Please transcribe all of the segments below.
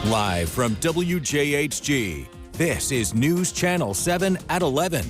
Live from WJHG, this is News Channel 7 at 11.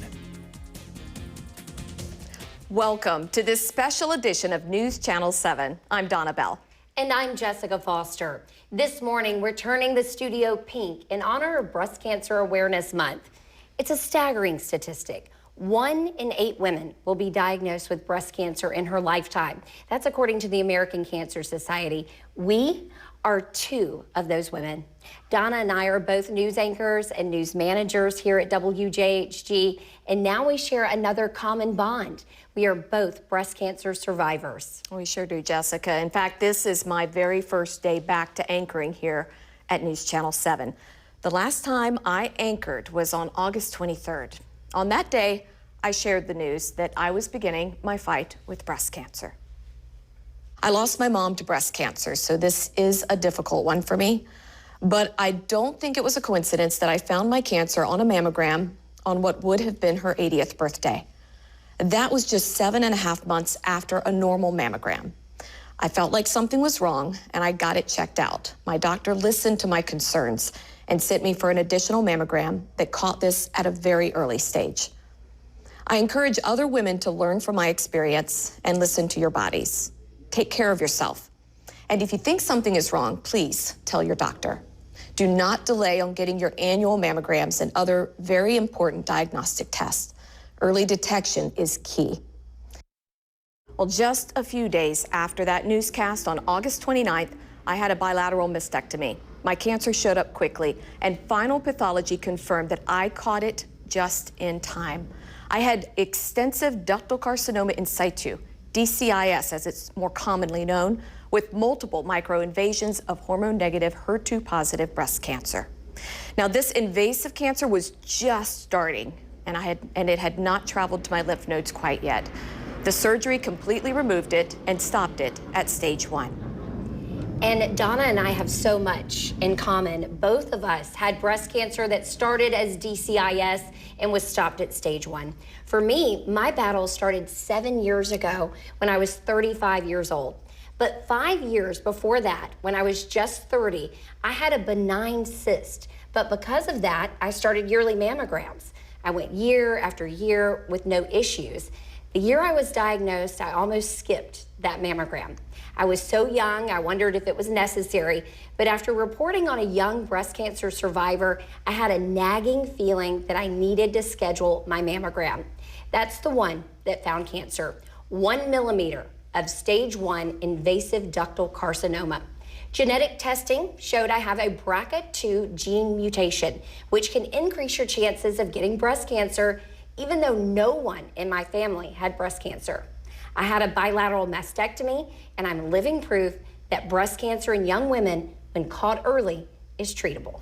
Welcome to this special edition of News Channel 7. I'm Donna Bell. And I'm Jessica Foster. This morning, we're turning the studio pink in honor of Breast Cancer Awareness Month. It's a staggering statistic. 1 in 8 women will be diagnosed with breast cancer in her lifetime. That's according to the American Cancer Society. We are 2 of those women. Donna and I are both news anchors and news managers here at WJHG, and now we share another common bond. We are both breast cancer survivors. We sure do, Jessica. In fact, this is my very first day back to anchoring here at News Channel 7. The last time I anchored was on August 23rd. On that day, I shared the news that I was beginning my fight with breast cancer. I lost my mom to breast cancer, so this is a difficult one for me. But I don't think it was a coincidence that I found my cancer on a mammogram on what would have been her 80th birthday. That was just 7.5 months after a normal mammogram. I felt like something was wrong, and I got it checked out. My doctor listened to my concerns and sent me for an additional mammogram that caught this at a very early stage. I encourage other women to learn from my experience and listen to your bodies. Take care of yourself. And if you think something is wrong, please tell your doctor. Do not delay on getting your annual mammograms and other very important diagnostic tests. Early detection is key. Well, just a few days after that newscast on August 29th, I had a bilateral mastectomy. My cancer showed up quickly, and final pathology confirmed that I caught it just in time. I had extensive ductal carcinoma in situ, DCIS as it's more commonly known, with multiple microinvasions of hormone-negative HER2-positive breast cancer. Now, this invasive cancer was just starting, and it had not traveled to my lymph nodes quite yet. The surgery completely removed it and stopped it at stage 1. And Donna and I have so much in common. Both of us had breast cancer that started as DCIS and was stopped at stage 1. For me, my battle started 7 years ago when I was 35 years old. But 5 years before that, when I was just 30, I had a benign cyst. But because of that, I started yearly mammograms. I went year after year with no issues. The year I was diagnosed, I almost skipped that mammogram. I was so young, I wondered if it was necessary, but after reporting on a young breast cancer survivor, I had a nagging feeling that I needed to schedule my mammogram. That's the one that found cancer, 1 millimeter of stage 1 invasive ductal carcinoma. Genetic testing showed I have a BRCA2 gene mutation, which can increase your chances of getting breast cancer, even though no one in my family had breast cancer. I had a bilateral mastectomy, and I'm living proof that breast cancer in young women, when caught early, is treatable.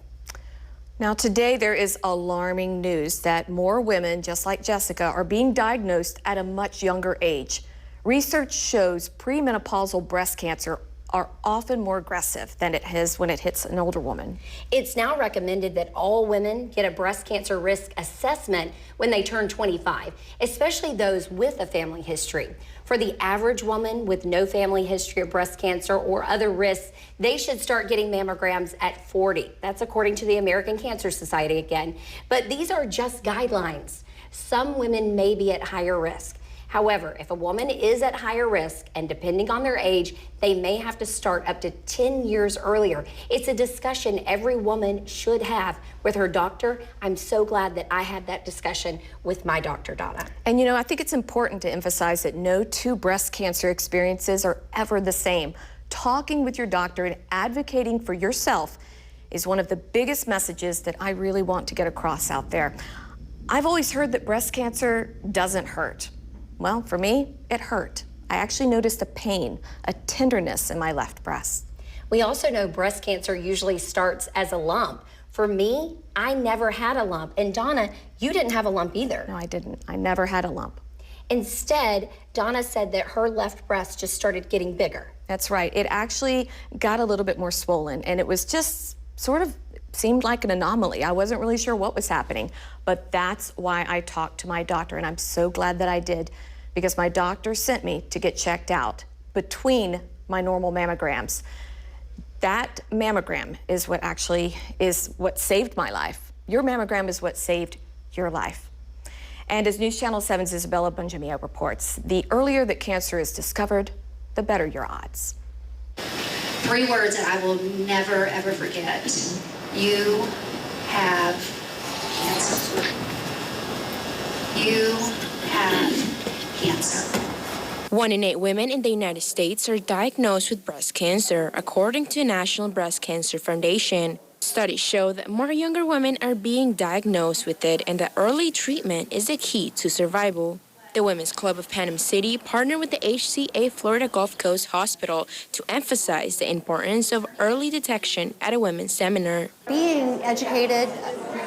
Now, today there is alarming news that more women, just like Jessica, are being diagnosed at a much younger age. Research shows premenopausal breast cancer are often more aggressive than it is when it hits an older woman. It's now recommended that all women get a breast cancer risk assessment when they turn 25, especially those with a family history. For the average woman with no family history of breast cancer or other risks, they should start getting mammograms at 40. That's according to the American Cancer Society again. But these are just guidelines. Some women may be at higher risk. However, if a woman is at higher risk, and depending on their age, they may have to start up to 10 years earlier. It's a discussion every woman should have with her doctor. I'm so glad that I had that discussion with my doctor, Donna. And you know, I think it's important to emphasize that no 2 breast cancer experiences are ever the same. Talking with your doctor and advocating for yourself is one of the biggest messages that I really want to get across out there. I've always heard that breast cancer doesn't hurt. Well, for me, it hurt. I actually noticed a pain, a tenderness in my left breast. We also know breast cancer usually starts as a lump. For me, I never had a lump. And Donna, you didn't have a lump either. No, I didn't. I never had a lump. Instead, Donna said that her left breast just started getting bigger. That's right. It actually got a little bit more swollen, and it was just sort of seemed like an anomaly. I wasn't really sure what was happening, but that's why I talked to my doctor, and I'm so glad that I did, because my doctor sent me to get checked out between my normal mammograms. That mammogram is what saved my life. Your mammogram is what saved your life. And as News Channel 7's Isabella Bunjamia reports, the earlier that cancer is discovered, the better your odds. 3 words that I will never, ever forget. You have cancer. You have cancer. 1 in 8 women in the United States are diagnosed with breast cancer, according to the National Breast Cancer Foundation. Studies show that more younger women are being diagnosed with it and that early treatment is the key to survival. The Women's Club of Panama City partnered with the HCA Florida Gulf Coast Hospital to emphasize the importance of early detection at a women's seminar. Being educated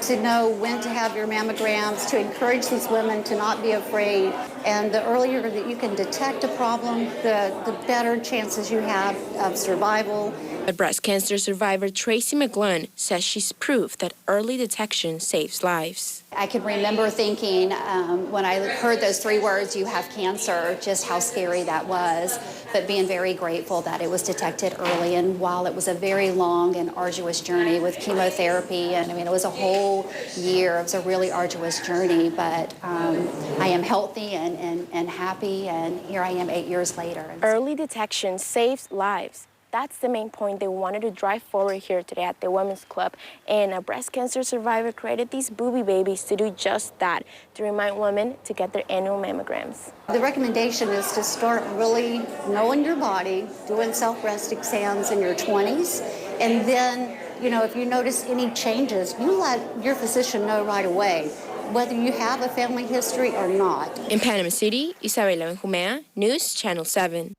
to know when to have your mammograms, to encourage these women to not be afraid, and the earlier that you can detect a problem, the better chances you have of survival. But breast cancer survivor Tracy McGlynn says she's proof that early detection saves lives. I can remember thinking when I heard those 3 words, you have cancer, just how scary that was, but being very grateful that it was detected early. And while it was a very long and arduous journey with chemotherapy, and I mean, it was a whole year, it was a really arduous journey, but I am healthy and happy, and here I am 8 years later. Early detection saves lives. That's the main point they wanted to drive forward here today at the Women's Club. And a breast cancer survivor created these booby babies to do just that, to remind women to get their annual mammograms. The recommendation is to start really knowing your body, doing self-breast exams in your 20s, and then, you know, if you notice any changes, you let your physician know right away, whether you have a family history or not. In Panama City, Isabella Bunjamia, News Channel 7.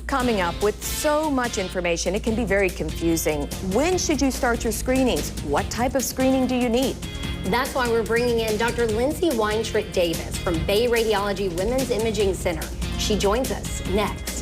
Coming up, with so much information, it can be very confusing. When should you start your screenings? What type of screening do you need? That's why we're bringing in Dr. Lindsay Weintritt Davis from Bay Radiology Women's Imaging Center. She joins us next.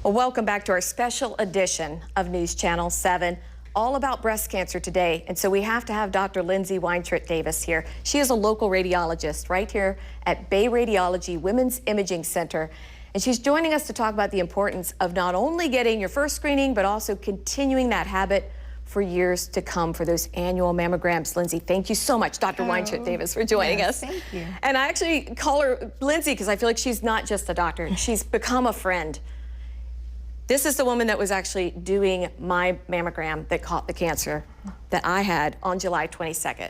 Well, welcome back to our special edition of News Channel 7, all about breast cancer today. And so we have to have Dr. Lindsay Weintritt Davis here. She is a local radiologist right here at Bay Radiology Women's Imaging Center. And she's joining us to talk about the importance of not only getting your first screening, but also continuing that habit for years to come for those annual mammograms. Lindsay, thank you so much, Dr. Weintritt Davis, for joining us. Thank you. And I actually call her Lindsay because I feel like she's not just a doctor. She's become a friend. This is the woman that was actually doing my mammogram that caught the cancer that I had on July 22nd.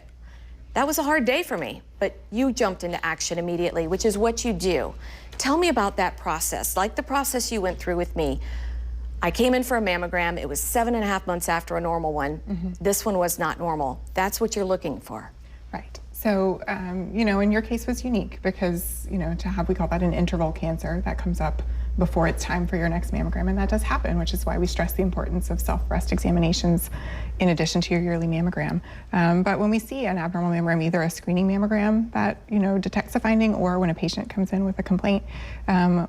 That was a hard day for me, but you jumped into action immediately, which is what you do. Tell me about that process, like the process you went through with me. I came in for a mammogram. It was 7.5 months after a normal one. This one was not normal. That's what you're looking for. Right. So, you know, and your case was unique because, you know, to have, we call that an interval cancer that comes up before it's time for your next mammogram, and that does happen, which is why we stress the importance of self-breast examinations in addition to your yearly mammogram. But when we see an abnormal mammogram, either a screening mammogram that, you know, detects a finding, or when a patient comes in with a complaint,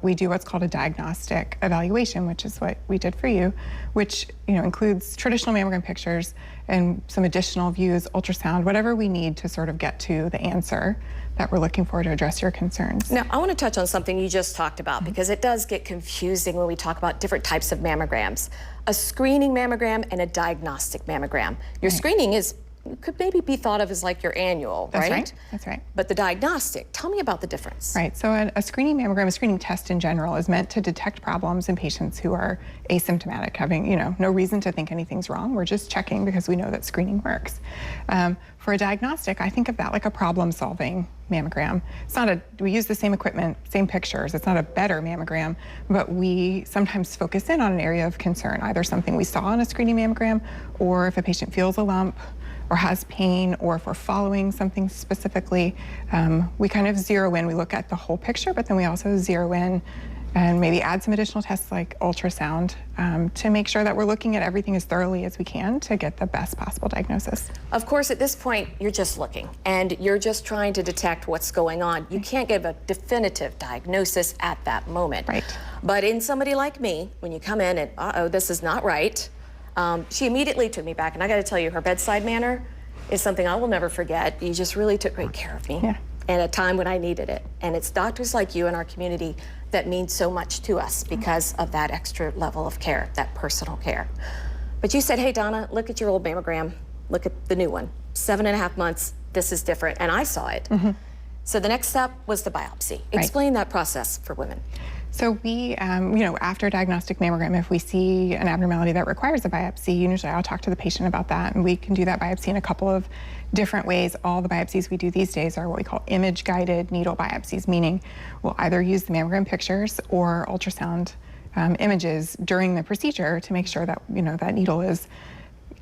we do what's called a diagnostic evaluation, which is what we did for you, which, you know, includes traditional mammogram pictures and some additional views, ultrasound, whatever we need to sort of get to the answer that we're looking for to address your concerns. Now, I want to touch on something you just talked about because it does get confusing when we talk about different types of mammograms. A screening mammogram and a diagnostic mammogram. Your screening could maybe be thought of as like your annual, That's right? right. That's right. But the diagnostic, tell me about the difference. Right, so a screening mammogram, a screening test in general, is meant to detect problems in patients who are asymptomatic, having, you know, no reason to think anything's wrong. We're just checking because we know that screening works. For a diagnostic, I think of that like a problem-solving mammogram. It's not we use the same equipment, same pictures. It's not a better mammogram, but we sometimes focus in on an area of concern, either something we saw in a screening mammogram, or if a patient feels a lump, or has pain, or if we're following something specifically, we kind of zero in. We look at the whole picture, but then we also zero in and maybe add some additional tests like ultrasound to make sure that we're looking at everything as thoroughly as we can to get the best possible diagnosis. Of course, at this point, you're just looking and you're just trying to detect what's going on. You can't give a definitive diagnosis at that moment. Right. But in somebody like me, when you come in and, uh-oh, this is not right, She immediately took me back, and I got to tell you, her bedside manner is something I will never forget. You just really took great care of me at a time when I needed it. And it's doctors like you in our community that mean so much to us because of that extra level of care, that personal care. But you said, hey, Donna, look at your old mammogram. Look at the new one. 7.5 months, this is different. And I saw it. So the next step was the biopsy. Explain that process for women. So we, after diagnostic mammogram, if we see an abnormality that requires a biopsy, usually I'll talk to the patient about that, and we can do that biopsy in a couple of different ways. All the biopsies we do these days are what we call image-guided needle biopsies, meaning we'll either use the mammogram pictures or ultrasound images during the procedure to make sure that, that needle is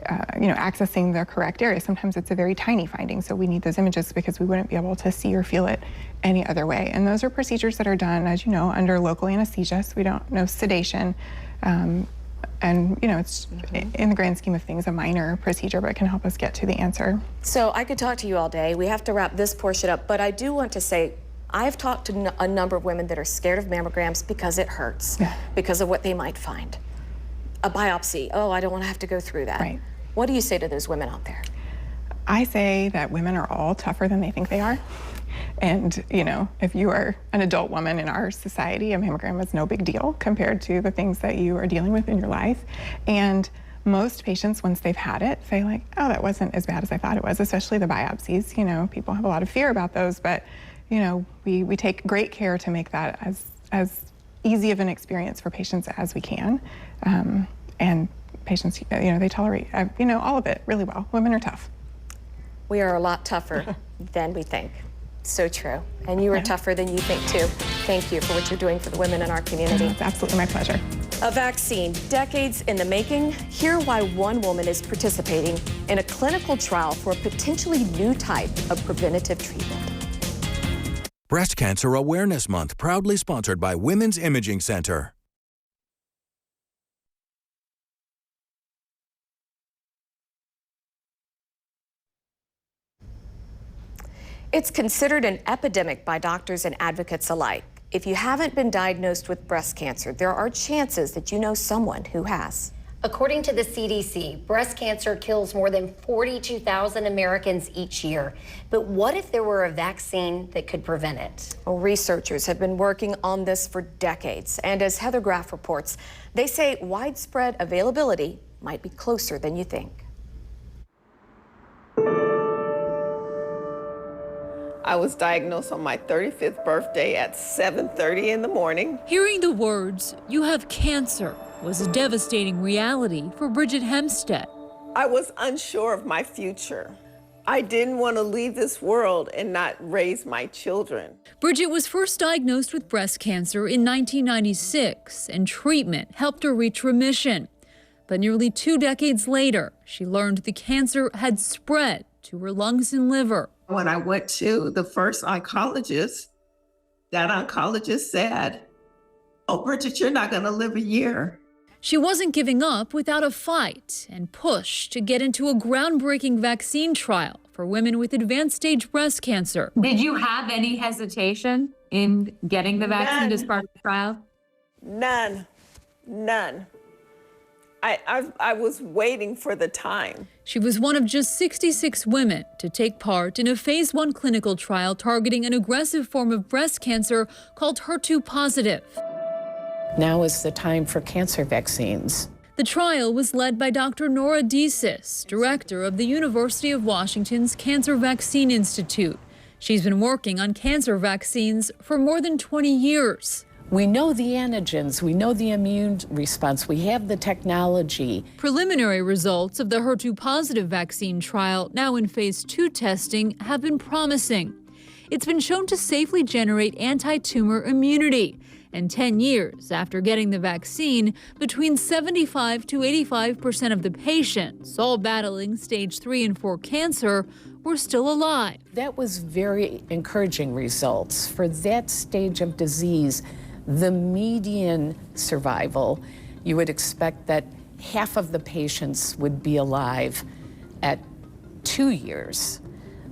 accessing the correct area. Sometimes it's a very tiny finding, so we need those images because we wouldn't be able to see or feel it any other way. And those are procedures that are done, as you know, under local anesthesia, so we don't know sedation. And it's in the grand scheme of things a minor procedure, but it can help us get to the answer. So I could talk to you all day. We have to wrap this portion up, but I do want to say I've talked to a number of women that are scared of mammograms because it hurts, because of what they might find. A biopsy, oh, I don't want to have to go through that. Right. What do you say to those women out there? I say that women are all tougher than they think they are. And, if you are an adult woman in our society, a mammogram is no big deal compared to the things that you are dealing with in your life. And most patients, once they've had it, say like, oh, that wasn't as bad as I thought it was, especially the biopsies. People have a lot of fear about those, but, we take great care to make that as easy of an experience for patients as we can. And patients, they tolerate, all of it really well. Women are tough. We are a lot tougher than we think. So true. And you are tougher than you think, too. Thank you for what you're doing for the women in our community. It's absolutely my pleasure. A vaccine, decades in the making. Hear why one woman is participating in a clinical trial for a potentially new type of preventative treatment. Breast Cancer Awareness Month, proudly sponsored by Women's Imaging Center. It's considered an epidemic by doctors and advocates alike. If you haven't been diagnosed with breast cancer, there are chances that you know someone who has. According to the CDC, breast cancer kills more than 42,000 Americans each year. But what if there were a vaccine that could prevent it? Well, researchers have been working on this for decades. And as Heather Graff reports, they say widespread availability might be closer than you think. I was diagnosed on my 35th birthday at 7:30 in the morning. Hearing the words, "You have cancer," was a devastating reality for Bridget Hempstead. I was unsure of my future. I didn't want to leave this world and not raise my children. Bridget was first diagnosed with breast cancer in 1996, and treatment helped her reach remission. But nearly 2 decades later, she learned the cancer had spread to her lungs and liver. When I went to the first oncologist, that oncologist said, "Oh, Bridget, you're not going to live a year." She wasn't giving up without a fight and push to get into a groundbreaking vaccine trial for women with advanced stage breast cancer. Did you have any hesitation in getting the vaccine as part of the trial? None. I was waiting for the time. She was one of just 66 women to take part in a phase 1 clinical trial targeting an aggressive form of breast cancer called HER2 positive. Now is the time for cancer vaccines. The trial was led by Dr. Nora Desis, director of the University of Washington's Cancer Vaccine Institute. She's been working on cancer vaccines for more than 20 years. We know the antigens, we know the immune response, we have the technology. Preliminary results of the HER2 positive vaccine trial, now in phase 2 testing, have been promising. It's been shown to safely generate anti-tumor immunity. And 10 years after getting the vaccine, between 75 to 85% of the patients, all battling stage 3 and 4 cancer, were still alive. That was very encouraging results. For that stage of disease, the median survival, you would expect that half of the patients would be alive at 2 years.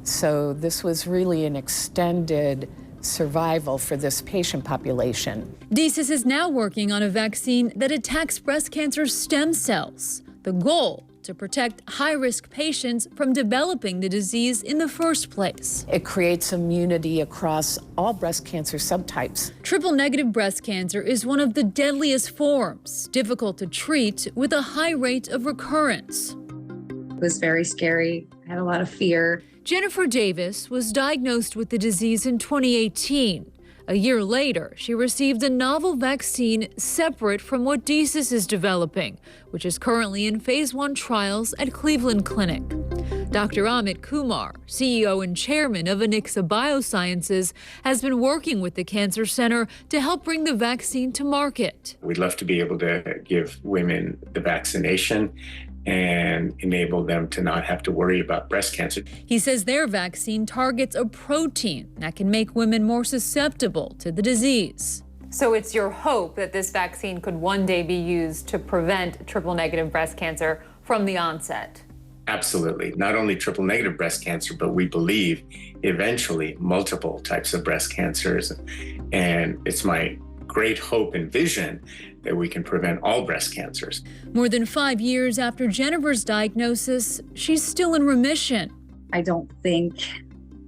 So this was really an extended survival for this patient population. Desis is now working on a vaccine that attacks breast cancer stem cells. The goal, to protect high-risk patients from developing the disease in the first place. It creates immunity across all breast cancer subtypes. Triple-negative breast cancer is one of the deadliest forms, difficult to treat with a high rate of recurrence. It was very scary. I had a lot of fear. Jennifer Davis was diagnosed with the disease in 2018. A year later, she received a novel vaccine separate from what DCIS is developing, which is currently in phase 1 trials at Cleveland Clinic. Dr. Amit Kumar, CEO and chairman of Anixa Biosciences, has been working with the Cancer Center to help bring the vaccine to market. We'd love to be able to give women the vaccination and enable them to not have to worry about breast cancer. He says their vaccine targets a protein that can make women more susceptible to the disease. So it's your hope that this vaccine could one day be used to prevent triple-negative breast cancer from the onset? Absolutely. Not only triple-negative breast cancer, but we believe eventually multiple types of breast cancers. And it's my great hope and vision that we can prevent all breast cancers. More than 5 years after Jennifer's diagnosis, she's still in remission. I don't think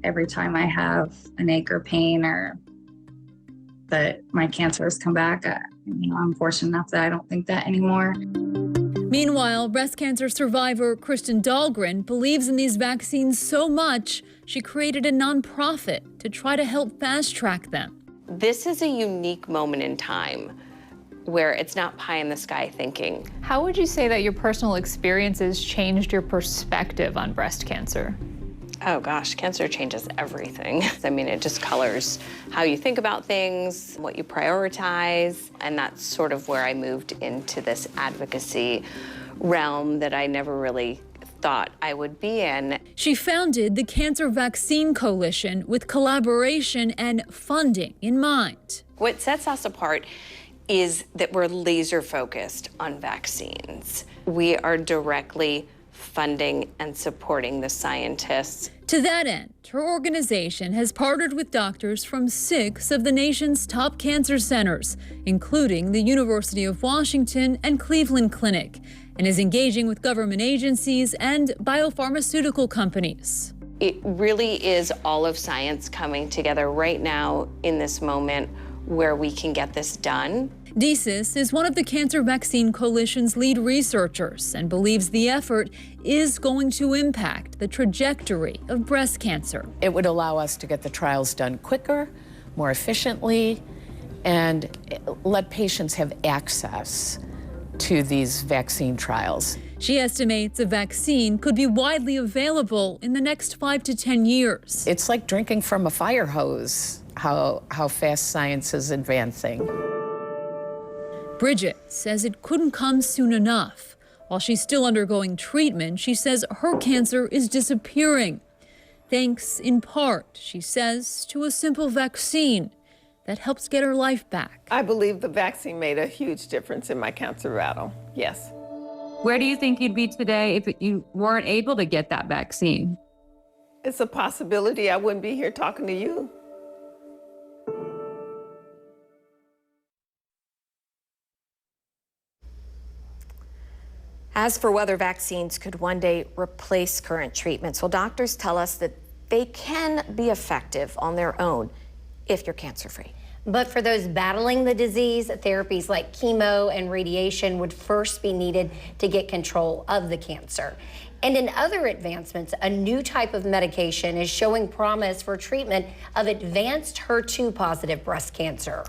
every time I have an ache or pain or that my cancer has come back. I'm fortunate enough that I don't think that anymore. Meanwhile, breast cancer survivor Kristen Dahlgren believes in these vaccines so much, she created a nonprofit to try to help fast-track them. This is a unique moment in time where it's not pie in the sky thinking. How would you say that your personal experiences changed your perspective on breast cancer? Oh gosh, cancer changes everything. I mean, it just colors how you think about things, what you prioritize, and that's sort of where I moved into this advocacy realm that I never really thought I would be in. She founded the Cancer Vaccine Coalition with collaboration and funding in mind. What sets us apart is that we're laser focused on vaccines. We are directly funding and supporting the scientists. To that end, her organization has partnered with doctors from 6 of the nation's top cancer centers, including the University of Washington and Cleveland Clinic, and is engaging with government agencies and biopharmaceutical companies. It really is all of science coming together right now in this moment where we can get this done. DCIS is one of the Cancer Vaccine Coalition's lead researchers and believes the effort is going to impact the trajectory of breast cancer. It would allow us to get the trials done quicker, more efficiently, and let patients have access to these vaccine trials. She estimates a vaccine could be widely available in the next 5 to 10 years. It's like drinking from a fire hose, how fast science is advancing. Bridget says it couldn't come soon enough. While she's still undergoing treatment, she says her cancer is disappearing. Thanks in part, she says, to a simple vaccine that helps get her life back. I believe the vaccine made a huge difference in my cancer battle, yes. Where do you think you'd be today if you weren't able to get that vaccine? It's a possibility I wouldn't be here talking to you. As for whether vaccines could one day replace current treatments, well, doctors tell us that they can be effective on their own if you're cancer-free. But for those battling the disease, therapies like chemo and radiation would first be needed to get control of the cancer. And in other advancements, a new type of medication is showing promise for treatment of advanced HER2-positive breast cancer.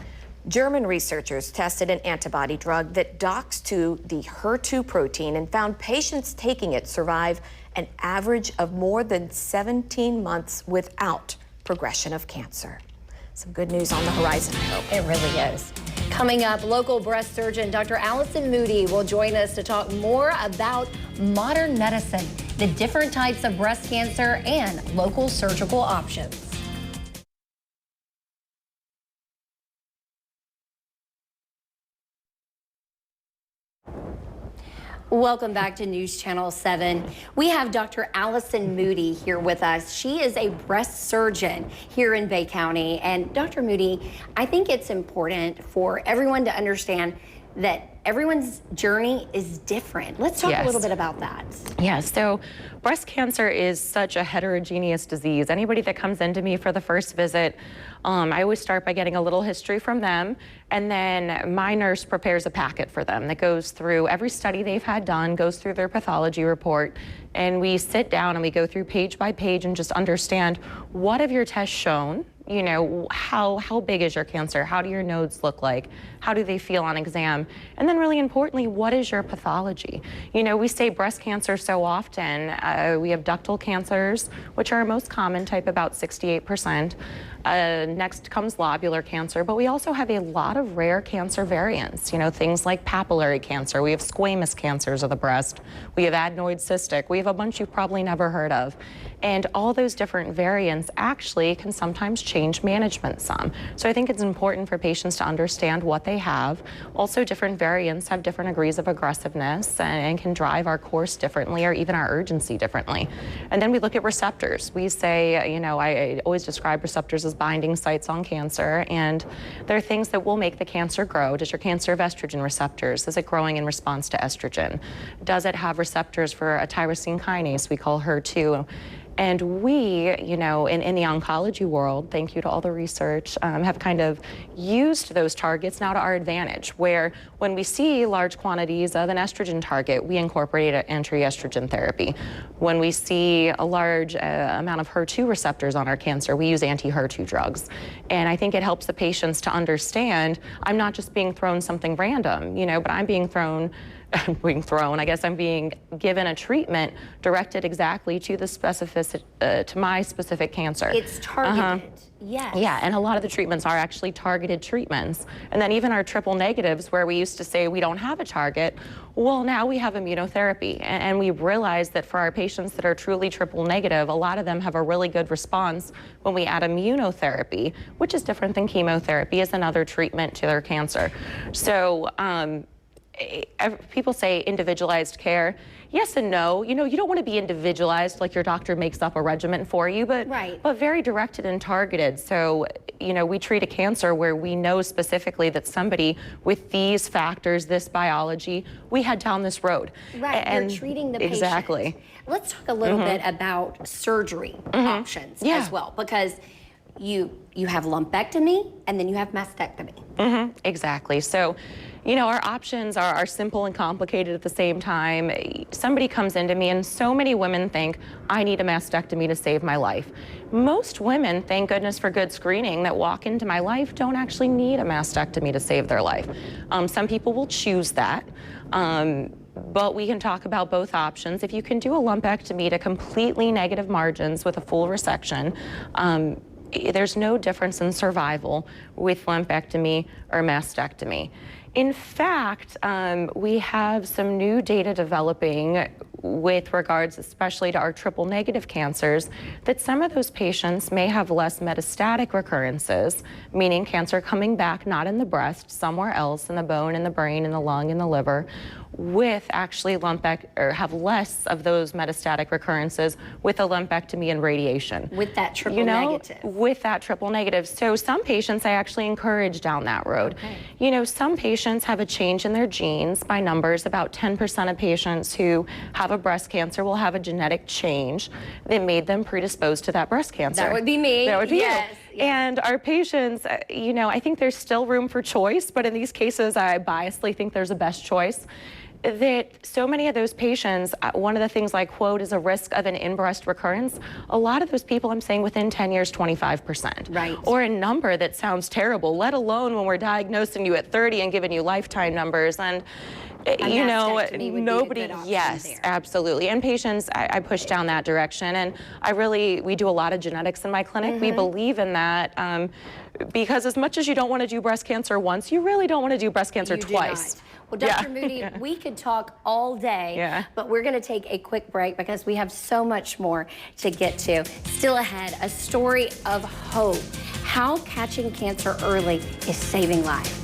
German researchers tested an antibody drug that docks to the HER2 protein and found patients taking it survive an average of more than 17 months without progression of cancer. Some good news on the horizon, I hope. It really is. Coming up, local breast surgeon Dr. Allison Moody will join us to talk more about modern medicine, the different types of breast cancer, and local surgical options. Welcome back to News Channel 7. We have Dr. Allison Moody here with us. She is a breast surgeon here in Bay County. And Dr. Moody, I think it's important for everyone to understand that everyone's journey is different. Let's talk a little bit about that. Yeah, so breast cancer is such a heterogeneous disease. Anybody that comes into me for the first visit, I always start by getting a little history from them, and then my nurse prepares a packet for them that goes through every study they've had done, goes through their pathology report, and we sit down and we go through page by page and just understand, what have your tests shown? You know, how big is your cancer? How do your nodes look like? How do they feel on exam? And then really importantly, what is your pathology? You know, we say breast cancer so often. We have ductal cancers, which are our most common type, about 68%. Next comes lobular cancer, but we also have a lot of rare cancer variants, you know, things like papillary cancer. We have squamous cancers of the breast. We have adenoid cystic. We have a bunch you've probably never heard of. And all those different variants actually can sometimes change management some. So I think it's important for patients to understand what they have. Also, different variants have different degrees of aggressiveness and can drive our course differently or even our urgency differently. And then we look at receptors. We say, you know, I always describe receptors as binding sites on cancer, and there are things that will make the cancer grow. Does your cancer have estrogen receptors? Is it growing in response to estrogen? Does it have receptors for a tyrosine kinase we call HER2? And we, you know, in the oncology world, thank you to all the research, have kind of used those targets now to our advantage, where when we see large quantities of an estrogen target, we incorporate an anti-estrogen therapy. When we see a large amount of HER2 receptors on our cancer, we use anti-HER2 drugs. And I think it helps the patients to understand, I'm not just being thrown something random, you know, but I'm being thrown, I guess I'm being given a treatment directed exactly to the specific, to my specific cancer. It's targeted, yes. Yeah, and a lot of the treatments are actually targeted treatments. And then even our triple negatives, where we used to say we don't have a target, well, now we have immunotherapy. And we realize that for our patients that are truly triple negative, a lot of them have a really good response when we add immunotherapy, which is different than chemotherapy, as another treatment to their cancer. So, people say individualized care. Yes and no. You know, you don't want to be individualized, like your doctor makes up a regimen for you, but very directed and targeted. So, you know, we treat a cancer where we know specifically that somebody with these factors, this biology, we head down this road. Right, and you're treating the patient. Exactly. Let's talk a little bit about surgery options as well, because you have lumpectomy and then you have mastectomy. Exactly. So, you know, our options are simple and complicated at the same time. Somebody comes into me, and so many women think, I need a mastectomy to save my life. Most women, thank goodness for good screening, that walk into my life don't actually need a mastectomy to save their life. Some people will choose that. But we can talk about both options. If you can do a lumpectomy to completely negative margins with a full resection, there's no difference in survival with lumpectomy or mastectomy. In fact, we have some new data developing with regards especially to our triple negative cancers, that some of those patients may have less metastatic recurrences, meaning cancer coming back not in the breast, somewhere else in the bone, in the brain, in the lung, in the liver, with actually have less of those metastatic recurrences with a lumpectomy and radiation. With that triple negative. With that triple negative. So some patients I actually encourage down that road. Okay. You know, some patients have a change in their genes by numbers. About 10% of patients who have a breast cancer will have a genetic change that made them predisposed to that breast cancer. That would be me. That would be yes. you. And our patients, you know, I think there's still room for choice, but in these cases, I biasly think there's a best choice. That so many of those patients, one of the things I quote is a risk of an in-breast recurrence. A lot of those people, I'm saying within 10 years, 25%. Right. Or a number that sounds terrible, let alone when we're diagnosing you at 30 and giving you lifetime numbers. And you know, nobody, yes, there. Absolutely. And patients, I push down that direction. And we do a lot of genetics in my clinic. We believe in that because as much as you don't want to do breast cancer once, you really don't want to do breast cancer twice. Well, Dr. Moody, we could talk all day, but we're going to take a quick break because we have so much more to get to. Still ahead, a story of hope. How catching cancer early is saving lives.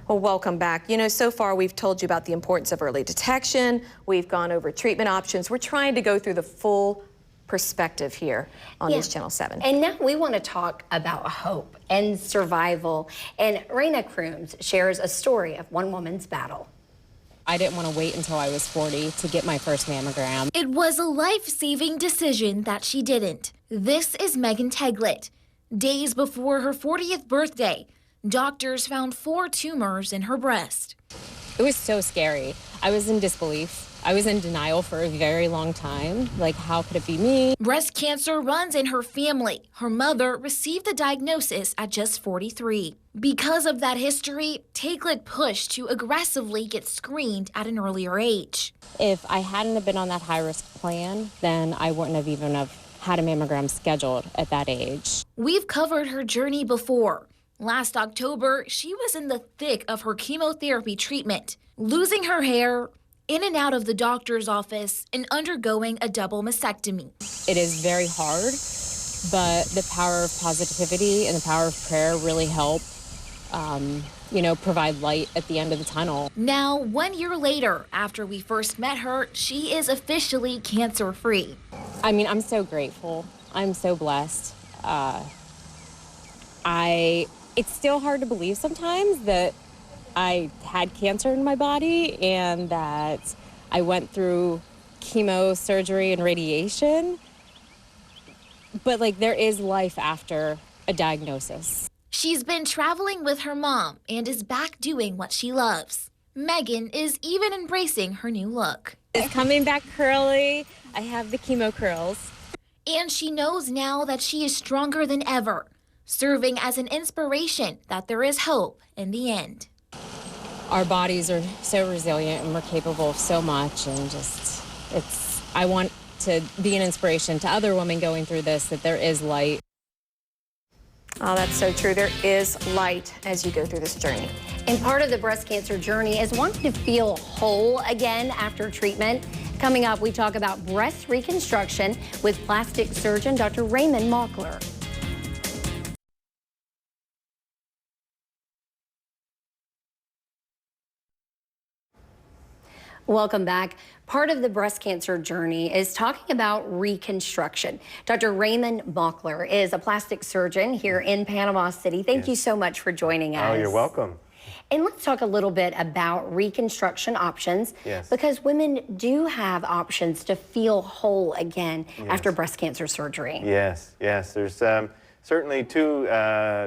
Well, welcome back. You know, so far we've told you about the importance of early detection. We've gone over treatment options. We're trying to go through the full perspective here on News Channel 7. And now we want to talk about hope and survival. And Raina Crooms shares a story of one woman's battle. I didn't want to wait until I was 40 to get my first mammogram. It was a life-saving decision that she didn't. This is Megan Teglet. Days before her 40th birthday, doctors found 4 tumors in her breast. It was so scary. I was in disbelief. I was in denial for a very long time. Like, how could it be me? Breast cancer runs in her family. Her mother received the diagnosis at just 43. Because of that history, Teglet pushed to aggressively get screened at an earlier age. If I hadn't have been on that high-risk plan, then I wouldn't have even had a mammogram scheduled at that age. We've covered her journey before. Last October, she was in the thick of her chemotherapy treatment, losing her hair, in and out of the doctor's office, and undergoing a double mastectomy. It is very hard, but the power of positivity and the power of prayer really help, provide light at the end of the tunnel. Now, 1 year later, after we first met her, she is officially cancer-free. I mean, I'm so grateful. I'm so blessed. It's still hard to believe sometimes that I had cancer in my body and that I went through chemo, surgery, and radiation. But, there is life after a diagnosis. She's been traveling with her mom and is back doing what she loves. Megan is even embracing her new look. It's coming back curly. I have the chemo curls. And she knows now that she is stronger than ever, serving as an inspiration that there is hope in the end. Our bodies are so resilient and we're capable of so much, and I want to be an inspiration to other women going through this, that there is light. Oh, that's so true. There is light as you go through this journey. And part of the breast cancer journey is wanting to feel whole again after treatment. Coming up, we talk about breast reconstruction with plastic surgeon Dr. Raymond Mockler. Welcome back. Part of the breast cancer journey is talking about reconstruction. Dr. Raymond Mockler is a plastic surgeon here in Panama City. Thank you so much for joining us. Oh, you're welcome. And let's talk a little bit about reconstruction options. Yes. Because women do have options to feel whole again after breast cancer surgery. Yes. There's certainly 2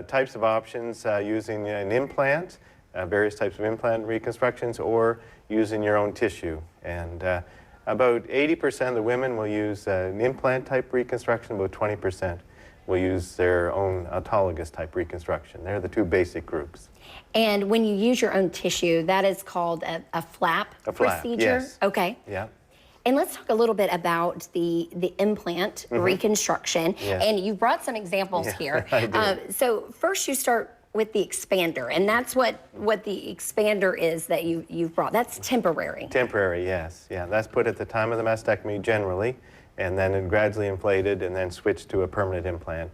types of options, using an implant, various types of implant reconstructions, or using your own tissue. And about 80% of the women will use an implant type reconstruction, about 20% will use their own autologous type reconstruction. They're the 2 basic groups. And when you use your own tissue, that is called a flap procedure? Yes. Okay. Yeah. And let's talk a little bit about the implant reconstruction. Yes. And you brought some examples here. I did. So first you start with the expander, and that's what the expander is that you've brought. That's temporary. Temporary, yes. Yeah, that's put at the time of the mastectomy generally, and then it gradually inflated and then switched to a permanent implant.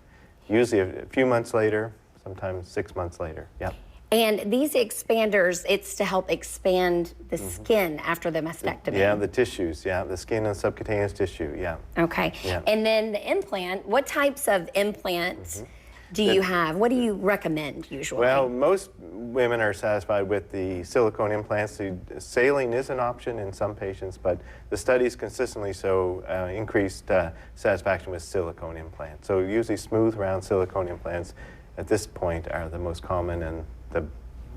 Usually a few months later, sometimes 6 months later. Yeah. And these expanders, it's to help expand the skin after the mastectomy. Yeah, the tissues, the skin and subcutaneous tissue, Okay. Yeah. And then the implant, what types of implants do you have? What do you recommend usually? Well, most women are satisfied with the silicone implants. The saline is an option in some patients, but the studies consistently show increased satisfaction with silicone implants. So usually smooth, round silicone implants at this point are the most common and the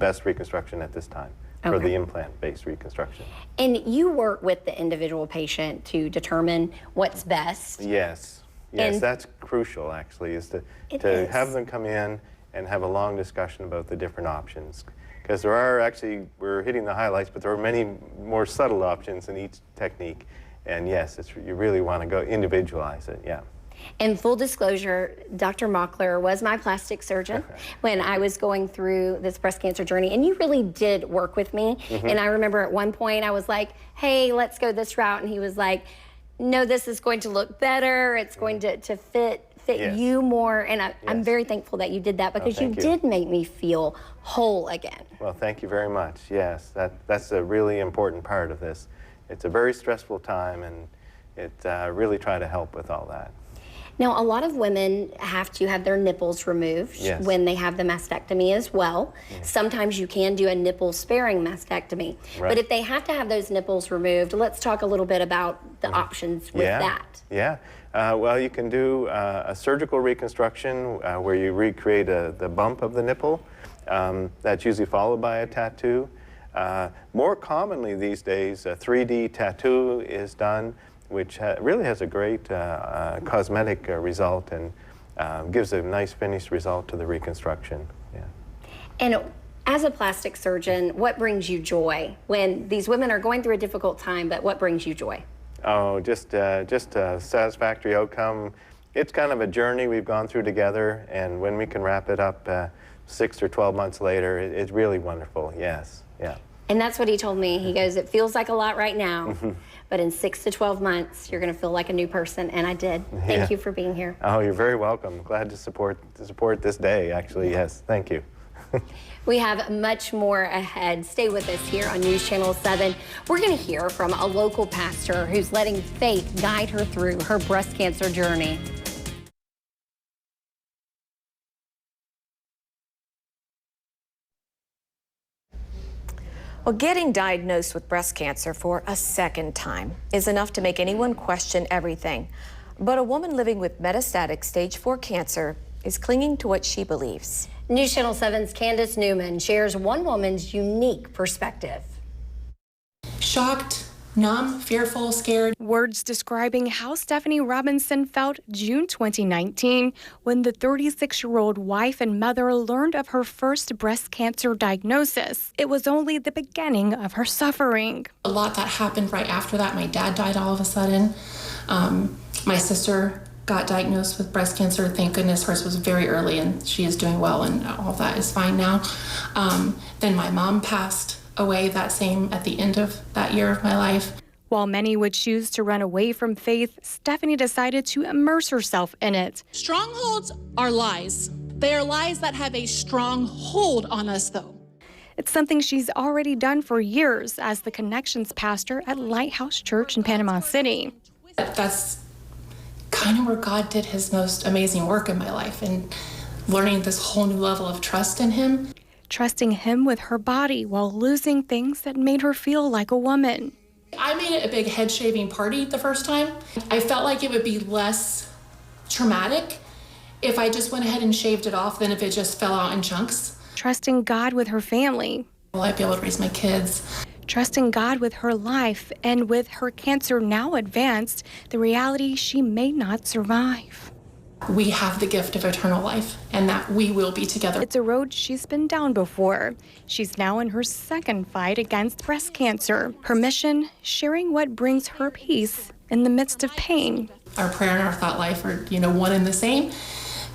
best reconstruction at this time for the implant-based reconstruction. And you work with the individual patient to determine what's best. Yes. Yes, that's crucial, actually, is to have them come in and have a long discussion about the different options. Because there are actually, we're hitting the highlights, but there are many more subtle options in each technique. And yes, you really want to go individualize it, And full disclosure, Dr. Mockler was my plastic surgeon when I was going through this breast cancer journey, and you really did work with me. And I remember at one point I was like, hey, let's go this route, and he was like, no, this is going to look better. It's going to fit that Yes. you more, and I'm very thankful that you did that because you thank you. did make me feel whole again. Well, thank you very much. Yes, that's a really important part of this. It's a very stressful time, and really try to help with all that. Now, a lot of women have to have their nipples removed when they have the mastectomy as well. Sometimes you can do a nipple-sparing mastectomy. Right. But if they have to have those nipples removed, let's talk a little bit about the options with that. Yeah. Well, you can do a surgical reconstruction where you recreate the bump of the nipple. That's usually followed by a tattoo. More commonly these days, a 3D tattoo is done, which really has a great cosmetic result and gives a nice finished result to the reconstruction. Yeah. And as a plastic surgeon, what brings you joy when these women are going through a difficult time, but what brings you joy? Oh, just a satisfactory outcome. It's kind of a journey we've gone through together, and when we can wrap it up 6 or 12 months later, it's really wonderful. Yes, yeah. And that's what he told me. He goes, it feels like a lot right now, but in 6 to 12 months, you're going to feel like a new person, and I did. Thank you for being here. Oh, you're very welcome. Glad to support this day, actually. Yes, thank you. We have much more ahead. Stay with us here on News Channel 7. We're going to hear from a local pastor who's letting faith guide her through her breast cancer journey. Well, getting diagnosed with breast cancer for a second time is enough to make anyone question everything. But a woman living with metastatic stage 4 cancer is clinging to what she believes. News Channel 7's Candace Newman shares one woman's unique perspective. Shocked, numb, fearful, scared. Words describing how Stephanie Robinson felt June 2019 when the 36-year-old wife and mother learned of her first breast cancer diagnosis. It was only the beginning of her suffering. A lot that happened right after that. My dad died all of a sudden. My sister got diagnosed with breast cancer. Thank goodness hers was very early and she is doing well and all of that is fine now. Then my mom passed away at the end of that year of my life. While many would choose to run away from faith, Stephanie decided to immerse herself in it. Strongholds are lies. They are lies that have a strong hold on us, though. It's something she's already done for years as the Connections pastor at Lighthouse Church in Panama City. That's kind of where God did his most amazing work in my life, and learning this whole new level of trust in him. Trusting him with her body while losing things that made her feel like a woman. I made it a big head shaving party the first time. I felt like it would be less traumatic if I just went ahead and shaved it off than if it just fell out in chunks. Trusting God with her family. Will I be able to raise my kids? Trusting God with her life, and with her cancer now advanced, the reality she may not survive. We have the gift of eternal life, and that we will be together. It's a road she's been down before. She's now in her second fight against breast cancer. Her mission, sharing what brings her peace in the midst of pain. Our prayer and our thought life are, one and the same.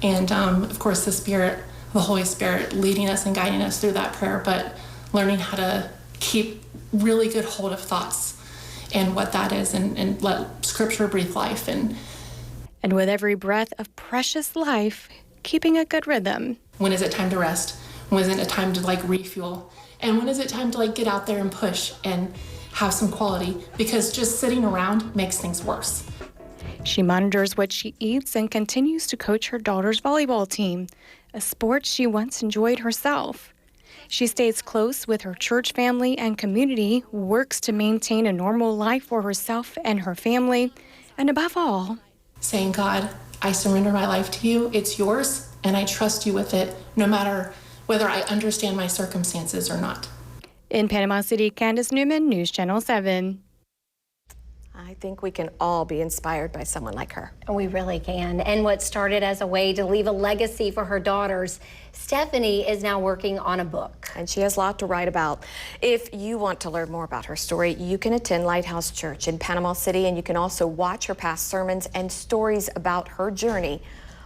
And of course, the Holy Spirit leading us and guiding us through that prayer, but learning how to keep really good hold of thoughts and what that is, and let Scripture breathe life. And with every breath of precious life, keeping a good rhythm. When is it time to rest? When is it time to refuel? And when is it time to get out there and push and have some quality? Because just sitting around makes things worse. She monitors what she eats and continues to coach her daughter's volleyball team, a sport she once enjoyed herself. She stays close with her church family and community, works to maintain a normal life for herself and her family, and above all, saying, God, I surrender my life to you. It's yours, and I trust you with it, no matter whether I understand my circumstances or not. In Panama City, Candace Newman, News Channel 7. I think we can all be inspired by someone like her. We really can. And what started as a way to leave a legacy for her daughters, Stephanie is now working on a book. And she has a lot to write about. If you want to learn more about her story, you can attend Lighthouse Church in Panama City, and you can also watch her past sermons and stories about her journey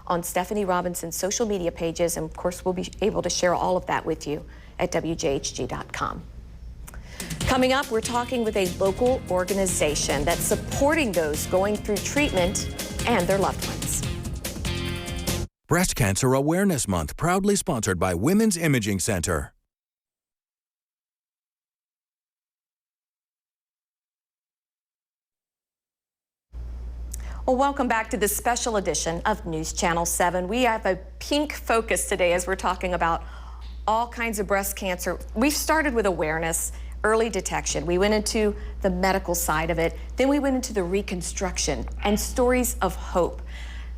on Stephanie Robinson's social media pages. And of course, we'll be able to share all of that with you at WJHG.com. Coming up, we're talking with a local organization that's supporting those going through treatment and their loved ones. Breast Cancer Awareness Month, proudly sponsored by Women's Imaging Center. Well, welcome back to this special edition of News Channel 7. We have a pink focus today as we're talking about all kinds of breast cancer. We've started with awareness, early detection. We went into the medical side of it. Then we went into the reconstruction and stories of hope.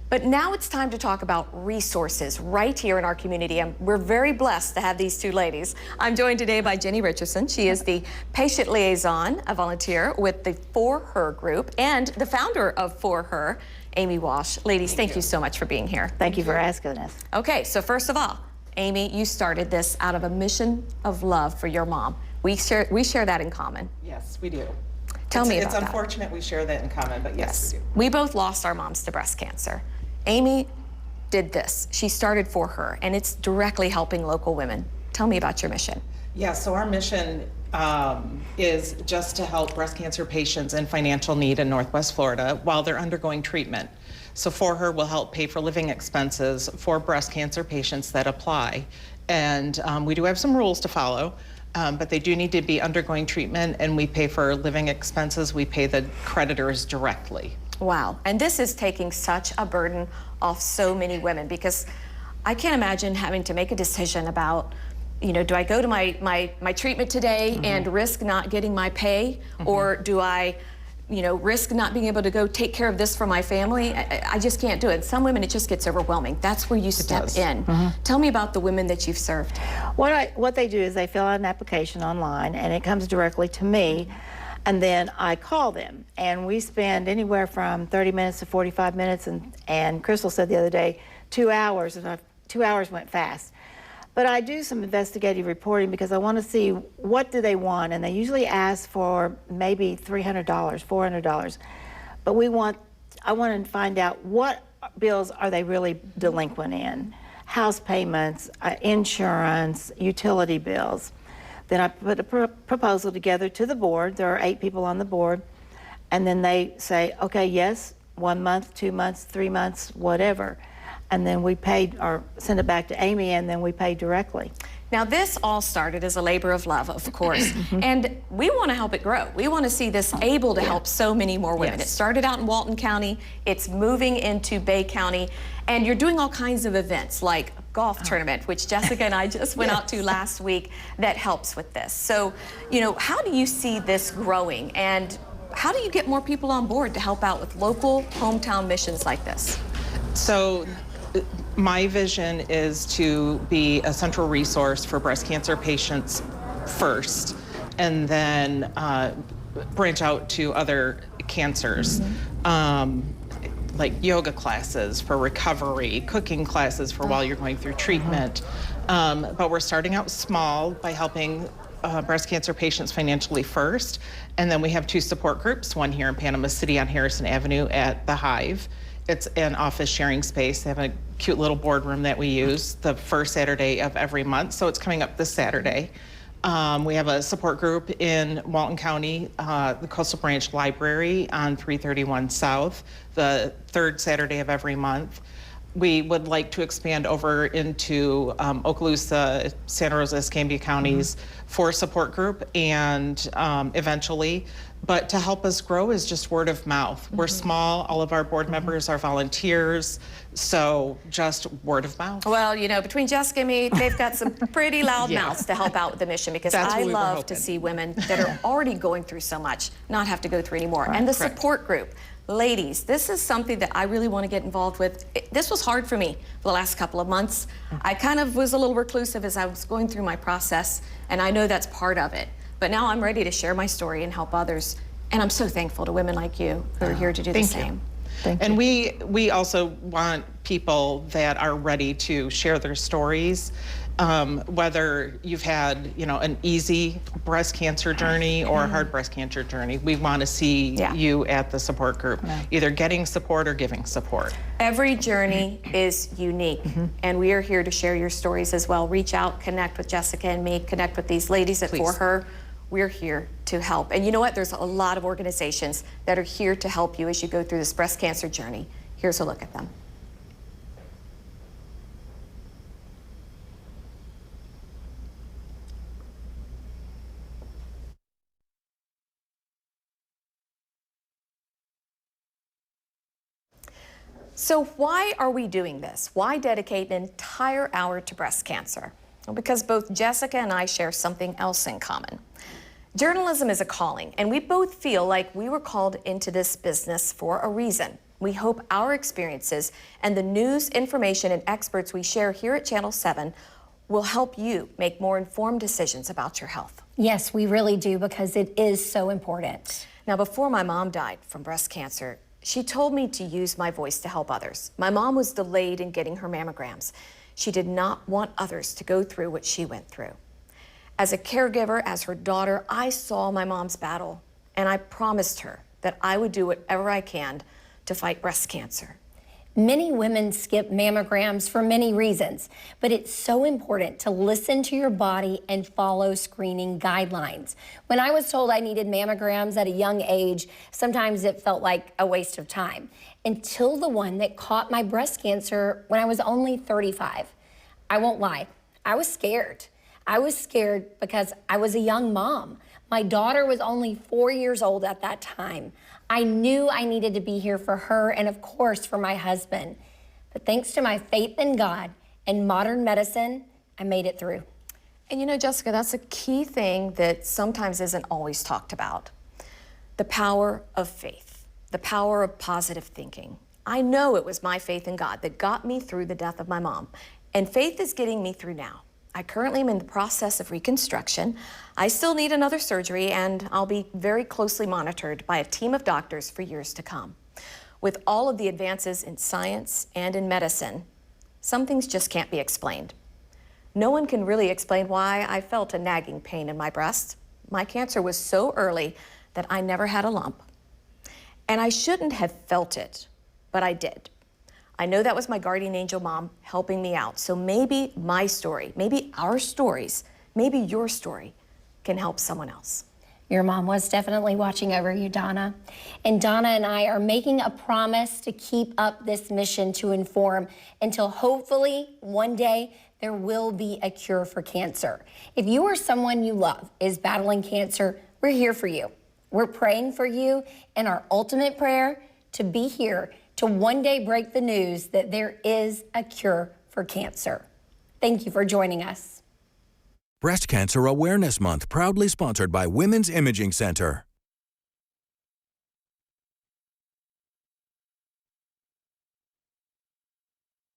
But now it's time to talk about resources right here in our community. And we're very blessed to have these two ladies. I'm joined today by Jenny Richardson. She is the patient liaison, a volunteer with the For Her group, and the founder of For Her, Amy Walsh. Ladies, thank you so much for being here. Thank you for asking us. Okay, so first of all, Amy, you started this out of a mission of love for your mom. We share that in common. Yes, we do. Tell me about that. It's unfortunate we share that in common, but yes, we do. We both lost our moms to breast cancer. Amy did this. She started For Her, and it's directly helping local women. Tell me about your mission. Yeah, so our mission is just to help breast cancer patients in financial need in Northwest Florida while they're undergoing treatment. So For Her will help pay for living expenses for breast cancer patients that apply. And we do have some rules to follow, but they do need to be undergoing treatment, and we pay for living expenses. We pay the creditors directly. Wow, and this is taking such a burden off so many women, because I can't imagine having to make a decision about, you know, do I go to my treatment today and risk not getting my pay, or do I, you know, risk not being able to go take care of this for my family? I just can't do it. Some women, it just gets overwhelming. That's where you step in. Tell me about the women that you've served. What they do is they fill out an application online, and it comes directly to me. And then I call them, and we spend anywhere from 30 minutes to 45 minutes, and Crystal said the other day, 2 hours, and 2 hours went fast. But I do some investigative reporting because I want to see what do they want, and they usually ask for maybe $300, $400. But I want to find out what bills are they really delinquent in. House payments, insurance, utility bills. Then I put a proposal together to the board. There are 8 people on the board. And then they say, okay, yes, 1 month, 2 months, 3 months, whatever. And then we paid, or send it back to Amy, and then we pay directly. Now, this all started as a labor of love, of course, and we want to help it grow. We want to see this able to help so many more women. It started out in Walton County, it's moving into Bay County, and you're doing all kinds of events like golf tournament, which Jessica and I just went out to last week, that helps with this. So, you know, how do you see this growing, and how do you get more people on board to help out with local hometown missions like this? So my vision is to be a central resource for breast cancer patients first, and then branch out to other cancers. Like yoga classes for recovery, cooking classes for while you're going through treatment. But we're starting out small by helping breast cancer patients financially first. And then we have 2 support groups, one here in Panama City on Harrison Avenue at the Hive. It's an office sharing space. They have a cute little boardroom that we use the first Saturday of every month. So it's coming up this Saturday. We have a support group in Walton County, the Coastal Branch Library on 331 South, the 3rd Saturday of every month. We would like to expand over into Okaloosa, Santa Rosa, Escambia counties for a support group, and eventually. But to help us grow is just word of mouth. We're small, all of our board members are volunteers, so just word of mouth. Well, you know, between Jessica and me, they've got some pretty loud mouths to help out with the mission, because I love to see women that are already going through so much not have to go through anymore. And the support group. Ladies, this is something that I really want to get involved with. This was hard for me for the last couple of months. I kind of was a little reclusive as I was going through my process, and I know that's part of it. But now I'm ready to share my story and help others. And I'm so thankful to women like you who are here to do the same. And we also want people that are ready to share their stories, whether you've had, you know, an easy breast cancer journey or a hard breast cancer journey. We want to see you at the support group, either getting support or giving support. Every journey is unique, and we are here to share your stories as well. Reach out, connect with Jessica and me, connect with these ladies at For Her. We're here to help. And you know what? There's a lot of organizations that are here to help you as you go through this breast cancer journey. Here's a look at them. So why are we doing this? Why dedicate an entire hour to breast cancer? Well, because both Jessica and I share something else in common. Journalism is a calling, and we both feel like we were called into this business for a reason. We hope our experiences and the news, information, and experts we share here at Channel 7 will help you make more informed decisions about your health. Yes, we really do, because it is so important. Now, before my mom died from breast cancer, she told me to use my voice to help others. My mom was delayed in getting her mammograms. She did not want others to go through what she went through. As a caregiver, as her daughter, I saw my mom's battle, and I promised her that I would do whatever I can to fight breast cancer. Many women skip mammograms for many reasons, but it's so important to listen to your body and follow screening guidelines. When I was told I needed mammograms at a young age, sometimes it felt like a waste of time, until the one that caught my breast cancer when I was only 35. I won't lie, I was scared. I was scared because I was a young mom. My daughter was only 4 years old at that time. I knew I needed to be here for her and, of course, for my husband. But thanks to my faith in God and modern medicine, I made it through. And you know, Jessica, that's a key thing that sometimes isn't always talked about. The power of faith, the power of positive thinking. I know it was my faith in God that got me through the death of my mom, and faith is getting me through now. I currently am in the process of reconstruction. I still need another surgery, and I'll be very closely monitored by a team of doctors for years to come. With all of the advances in science and in medicine, some things just can't be explained. No one can really explain why I felt a nagging pain in my breast. My cancer was so early that I never had a lump. And I shouldn't have felt it, but I did. I know that was my guardian angel mom helping me out. So maybe my story, maybe our stories, maybe your story can help someone else. Your mom was definitely watching over you, Donna. And Donna and I are making a promise to keep up this mission to inform until hopefully one day there will be a cure for cancer. If you or someone you love is battling cancer, we're here for you. We're praying for you, and our ultimate prayer to be here to one day break the news that there is a cure for cancer. Thank you for joining us. Breast Cancer Awareness Month, proudly sponsored by Women's Imaging Center.